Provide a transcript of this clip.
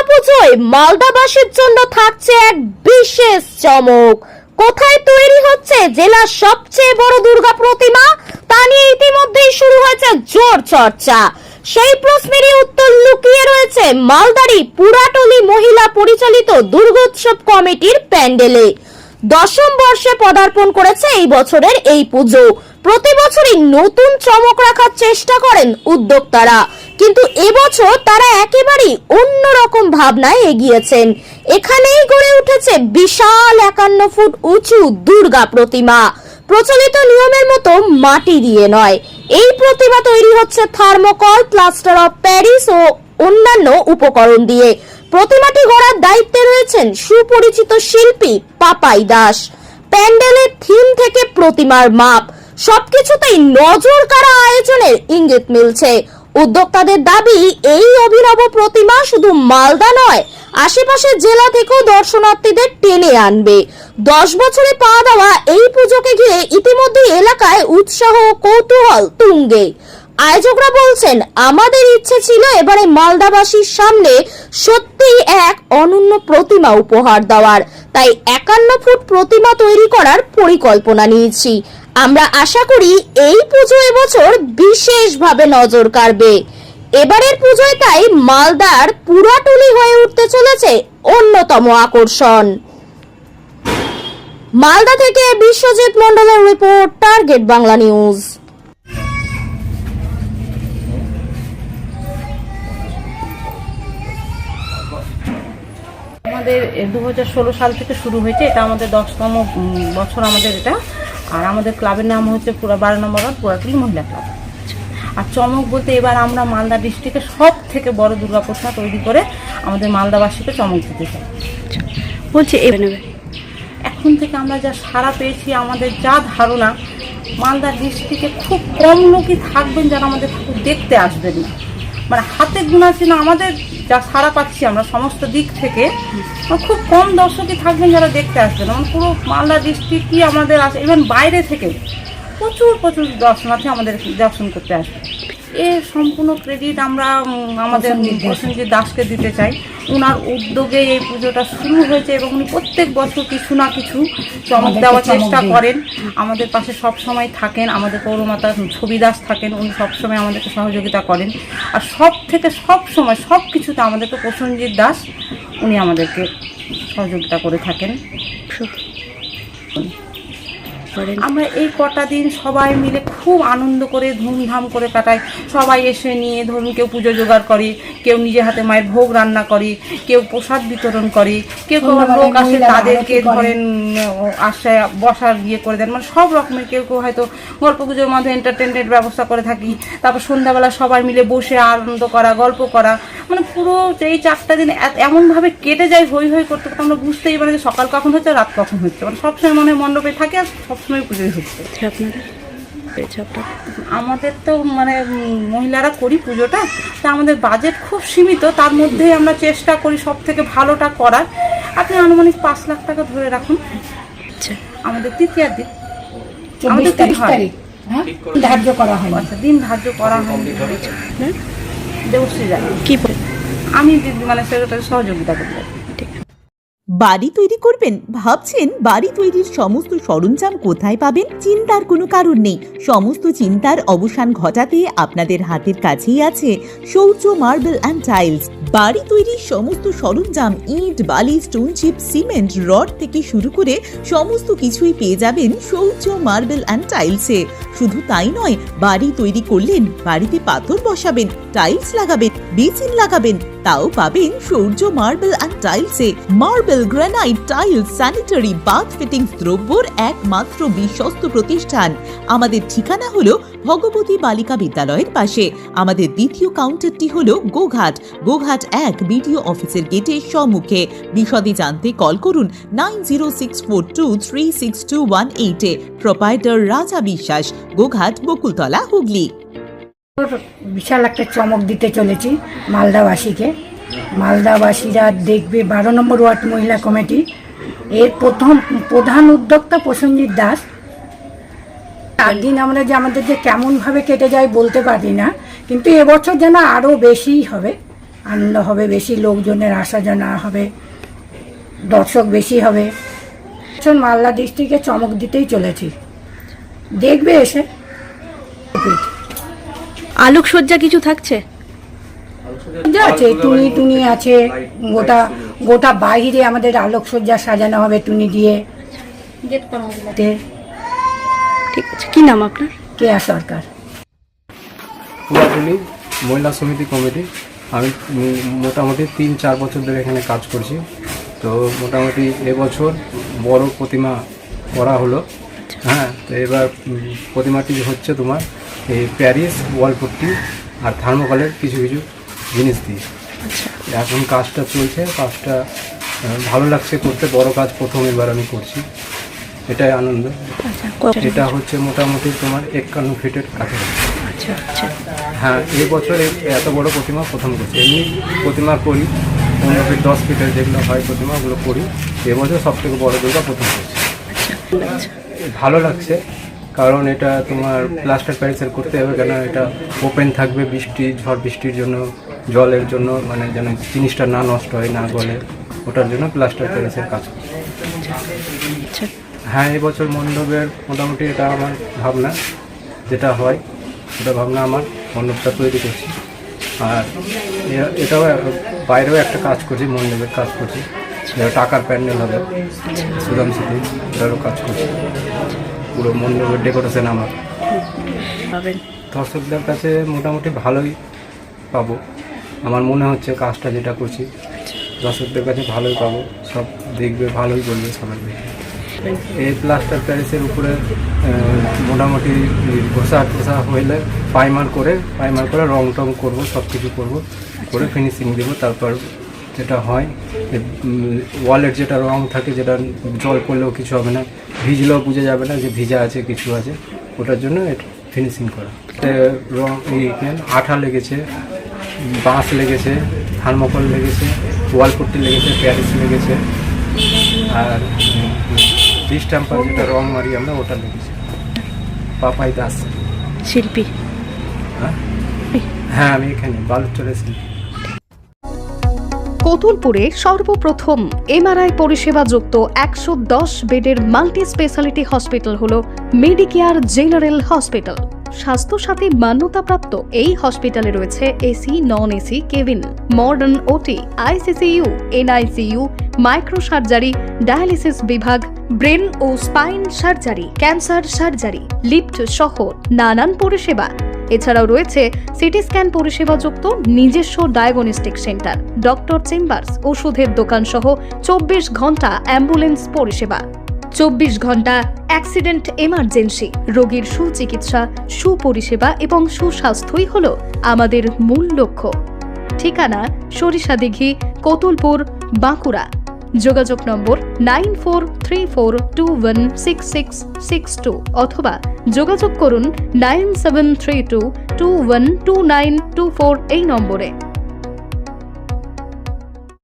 দুর্গাপুজোয় মালদাবাসীর জন্য থাকছে এক বিশেষ চমক। কোথায় তৈরি হচ্ছে জেলার সবচেয়ে বড় দুর্গা প্রতিমা, তা নিয়ে ইতিমধ্যেই শুরু হয়েছে জোর চর্চা। সেই প্রশ্নেরই উত্তর লুকিয়ে রয়েছে মালদারি পুরাটলি মহিলা পরিচালিত দুর্গোৎসব কমিটির প্যান্ডেলে। দশম বর্ষে পদার্পণ করেছে এই বছরের এই পুজো। প্রতি বছরই নতুন চমক রাখার চেষ্টা করেন উদ্যোক্তারা, কিন্তু এবছর তারা একেবারেই অন্যরকম ভাবনায় এগিয়েছেন। এখানেই গড়ে উঠেছে বিশাল 51 ফুট উঁচু দুর্গা প্রতিমা। প্রচলিত নিয়মের মতো মাটি দিয়ে নয়, এই প্রতিমা তৈরি হচ্ছে থার্মোকল, প্লাস্টার অফ প্যারিস ও অন্যান্য উপকরণ দিয়ে। প্রতিমাটি গড়ার দায়িত্বে রয়েছেন সুপরিচিত শিল্পী পাপাই দাস। প্যান্ডেলের থিম থেকে প্রতিমার মাপ সবকিছুতেই নজর কাড়া আয়োজনের ইঙ্গিত মিলছে। উদ্যোক্তাদের দাবি, এই অভিনব প্রতিমা শুধু মালদা নয়, আশেপাশের জেলা থেকেও দর্শনার্থীদের টেনে আনবে। 10 বছরে পা দেওয়া এই পুজোকে ঘিরে ইতিমধ্যে এলাকায় উৎসাহ ও কৌতূহল তুঙ্গে। আয়োজকরা বলছেন, আমাদের ইচ্ছে ছিল এবারে মালদাবাসীর সামনে সত্যিই এক অনন্য প্রতিমা উপহার দেওয়ার, তাই 51 ফুট প্রতিমা তৈরি করার পরিকল্পনা নিয়েছি। আমরা আশা করি এই পুজো এবছর বিশেষভাবে নজর কাড়বে। এবারের পুজোয় তাই মালদার পুরাটুলি হয়ে উঠতে চলেছে অন্যতম আকর্ষণ। মালদা থেকে বিশ্বজিৎ মন্ডলের রিপোর্ট, টার্গেট বাংলা নিউজ। আমাদের 2016 সাল থেকে শুরু হয়েছে, এটা আমাদের 10তম বছর আমাদের এটা। আর আমাদের ক্লাবের নাম হচ্ছে 12 নম্বর ওয়ার্ড পুরাটুলি মহিলা ক্লাব। আর চমক বলতে, এবার আমরা মালদা ডিস্ট্রিক্টের সব থেকে বড় দুর্গা প্রতিমা তৈরি করে আমাদের মালদাবাসীকে চমক দিতে চাই। বলছি এখন থেকে আমরা যা সাড়া পেয়েছি, আমাদের যা ধারণা, মালদা ডিস্ট্রিক্টে খুব কম লোকই থাকবেন যারা আমাদের ঠাকুর দেখতে আসবেন না। মানে হাতে গোনা ছিল আমাদের যা সাড়া পাচ্ছি আমরা সমস্ত দিক থেকে, খুব কম দর্শকই থাকবেন যারা দেখতে আসবেন। মানে পুরো মালদা ডিস্ট্রিক্টই আমাদের আসে, ইভেন বাইরে থেকে প্রচুর প্রচুর দর্শনার্থী আমাদের দর্শন করতে আসবে। এর সম্পূর্ণ ক্রেডিট আমরা আমাদের প্রসেনজিৎ দাসকে দিতে চাই। ওনার উদ্যোগে এই পুজোটা শুরু হয়েছে এবং উনি প্রত্যেক বছর কিছু না কিছু চমক দেওয়ার চেষ্টা করেন। আমাদের পাশে সব সময় থাকেন, আমাদের পৌরমাতা ছবি দাস থাকেন, উনি সবসময় আমাদেরকে সহযোগিতা করেন। আর সব থেকে সব সময় সব কিছুতে আমাদেরকে প্রসেনজিৎ দাস উনি আমাদেরকে সহযোগিতা করে থাকেন। আমরা এই কটা দিন সবাই মিলে খুব আনন্দ করে ধুমধাম করে কাটাই। সবাই এসে নিয়ে, ধরুন কেউ পুজো জোগাড় করে, কেউ নিজে হাতে মায়ের ভোগ রান্না করে, কেউ প্রসাদ বিতরণ করে, কেউ লোক আসে তাদেরকে ধরেন আশায় বসার ইয়ে করে দেন। মানে সব রকমের, কেউ কেউ হয়তো গল্প পুজোর মধ্যে এন্টারটেনমেন্ট ব্যবস্থা করে থাকি। তারপর সন্ধ্যাবেলা সবাই মিলে বসে আনন্দ করা, গল্প করা। মানে পুরো এই 4টা দিন এমনভাবে কেটে যায় হই হই করতে করতে, আমরা বুঝতেই পারি যে সকাল কখন হচ্ছে, রাত কখন হচ্ছে। মানে সবসময় মনে মণ্ডপে থাকে আর সবসময় পুজোই হচ্ছে। আমাদের তো মানে মহিলারা করি পুজোটা, তা আমাদের বাজেট খুব সীমিত, তার মধ্যেই আমরা চেষ্টা করি সব থেকে ভালোটা করার। আপনি আনুমানিক 5 লাখ টাকা ধরে রাখুন। আমাদের তৃতীয়ার দিন আমাদের ধার্য করা হয়। আচ্ছা, দিন ধার্য করা হয়। দেবশ্রী জানি কি আমি মানে সেক্রেটারি সহযোগিতা করতে। বাড়ি তৈরি করবেন? ভাবছেন বাড়ি তৈরির সমস্ত সরঞ্জাম কোথায় পাবেন? চিন্তার কোনো কারণ নেই। সমস্ত চিন্তার অবসান ঘটাতে আপনাদের হাতের কাছেই আছে শৌর্য মার্বেল অ্যান্ড টাইলস। বাড়ি তৈরির সমস্ত সরঞ্জাম, ইট, বালি, স্টোন চিপ, সিমেন্ট, রড থেকে শুরু করে সমস্ত কিছুই পেয়ে যাবেন শৌর্য মার্বেল অ্যান্ড টাইলসে। শুধু তাই নয়, বাড়ি তৈরি করলেন, বাড়িতে পাথর বসাবেন, টাইলস লাগাবেন, বেসিন লাগাবেন, তাও পাবেন শৌর্য মার্বেল অ্যান্ড টাইলসে। Marble, granite, tiles, sanitary, bath fittings দ্রব্যর একমাত্র বিশ্বস্ত প্রতিষ্ঠান। আমাদের ঠিকানা হলো ভগবতী বালিকা বিদ্যালয়ের পাশে। আমাদের দ্বিতীয় কাউন্টারটি হলো গোঘাট 1 বিডিও অফিসের গেটের সম্মুখে। বিশদে জানতে কল করুন 9064236218 প্রোপাইটার রাজা বিশ্বাস, গোঘাট, বকুলতলা, হুগলি। বিশাল একটা চমক দিতে চলেছি মালদাবাসীকে। মালদাবাসীরা দেখবে 12 নম্বর ওয়ার্ড মহিলা কমিটি, এর প্রধান উদ্যোক্তা প্রসেনজিৎ দাস। 4 দিন আমরা যে আমাদের যে কেমনভাবে কেটে যায় বলতে পারি না, কিন্তু এবছর যেন আরও বেশিই হবে। আনন্দ হবে, বেশি লোকজনের আসা জানা হবে, দর্শক বেশি হবে। এখন মালদা ডিস্ট্রিক্টে চমক দিতেই চলেছি, দেখবে এসে। আলোকসজ্জা কিছু থাকছে? যা আছে টুনি টুনি আছে, গোটা গোটা বাইরে আমাদের আলোকসজ্জা সাজানো হবে টুনি দিয়ে। ঠিক আছে, কি নাম আপনার? কেয়া সরকার। কুলাটুলি মহিলা সমিতি কমিটি। আমি মোটামুটি 3-4 বছর ধরে এখানে কাজ করছি। তো মোটামুটি এবছর বড় প্রতিমা করা হলো। হ্যাঁ, তো এবার প্রতিমাটি হচ্ছে তোমার এই প্যারিস ওয়ালপুট্টি আর থার্মোকলের কিছু কিছু জিনিস দিয়ে। এখন কাজটা চলছে, কাজটা ভালো লাগছে করতে। বড় কাজ প্রথম এবার আমি করছি, এটাই আনন্দ। এটা হচ্ছে মোটামুটি তোমার 51 ফিটের কাছাকাছি। আচ্ছা আচ্ছা, হ্যাঁ, এই বছর এত বড় প্রতিমা প্রথম করছি। এমনি প্রতিমা করি 15 ফিট 10 ফিটের যেগুলো হয় প্রতিমা, ওগুলো করি। এবছর সবথেকে বড় দুর্গা প্রথম করছি। ভালো লাগছে কারণ এটা তোমার প্লাস্টার প্যারিসের করতে হবে, কেন এটা ওপেন থাকবে, ঝড় বৃষ্টির জন্য, জলের জন্য, মানে যেন জিনিসটা না নষ্ট হয়, না গলে, ওটার জন্য প্লাস্টার প্যারিসের কাজ করছি। হ্যাঁ, এবছর মণ্ডপের মোটামুটি এটা আমার ভাবনা, যেটা হয় সেটা ভাবনা আমার, মণ্ডপটা তৈরি করছি। আর এটাও বাইরেও একটা কাজ করছি, মণ্ডপের কাজ করছি, টাকার প্যান্ডেল হবে সুদাম সিটি, এটারও কাজ করছি। পুরো মণ্ডপের ডেকোরেশন আমার। দর্শকদের কাছে মোটামুটি ভালোই পাবো, আমার মনে হচ্ছে কাজটা যেটা করছি দর্শকদের কাছে ভালোই পাবো, সব দেখবে, ভালোই বলবে সবাই। এই প্লাস্টার প্যারিসের উপরে মোটামুটি ঘষা হইলে পাইমার করে রং টং করবো, সব কিছু করবো, করে ফিনিশিং দেবো। তারপর যেটা হয় ওয়ালের যেটা রং থাকে, যেটা জল পড়লেও কিছু হবে না, ভিজলেও বুঝে যাবে না যে ভিজা আছে, কিছু আছে, ওটার জন্য এটা ফিনিশিং করা। রং আঠা লেগেছে, বাঁশ লেগেছে, থার্মোকল লেগেছে, ওয়ালপুট্টি লেগেছে, প্যারিস লেগেছে, আর ডিস্টাম্পার যেটা রং মারি আমরা, ওটা লেগেছে। পাপাই দাস শিল্পী। হ্যাঁ, আমি এখানে বালুচরে শিল্পী। কতুলপুরে সর্বপ্রথম এমআরআই পরিষেবা যুক্ত 110 বেডের মাল্টি স্পেশালিটি হসপিটাল হল মেডিকেয়ার জেনারেল হসপিটাল। স্বাস্থ্যসাথী মান্যতাপ্রাপ্ত এই হসপিটালে রয়েছে AC, non AC cabin, modern OT, ICCU, NICU, micro surgery, dialysis বিভাগ, ব্রেন ও spine surgery, cancer surgery, lift সহ নানান পরিষেবা। এছাড়াও রয়েছে সিটি স্ক্যান পরিষেবা যুক্ত নিজস্ব ডায়াগনস্টিক সেন্টার, ডক্টর চেম্বার্স, ওষুধের দোকান সহ 24 ঘন্টা অ্যাম্বুলেন্স পরিষেবা, 24 ঘন্টা অ্যাক্সিডেন্ট এমার্জেন্সি। রোগীর সুচিকিৎসা, সুপরিষেবা এবং সুস্বাস্থ্যই হল আমাদের মূল লক্ষ্য। ঠিকানা সরিষাদিঘি, কতুলপুর, বাঁকুড়া। যোগাযোগ নম্বর 9434216662 অথবা যোগাযোগ করুন 9732212924 এই নম্বরে।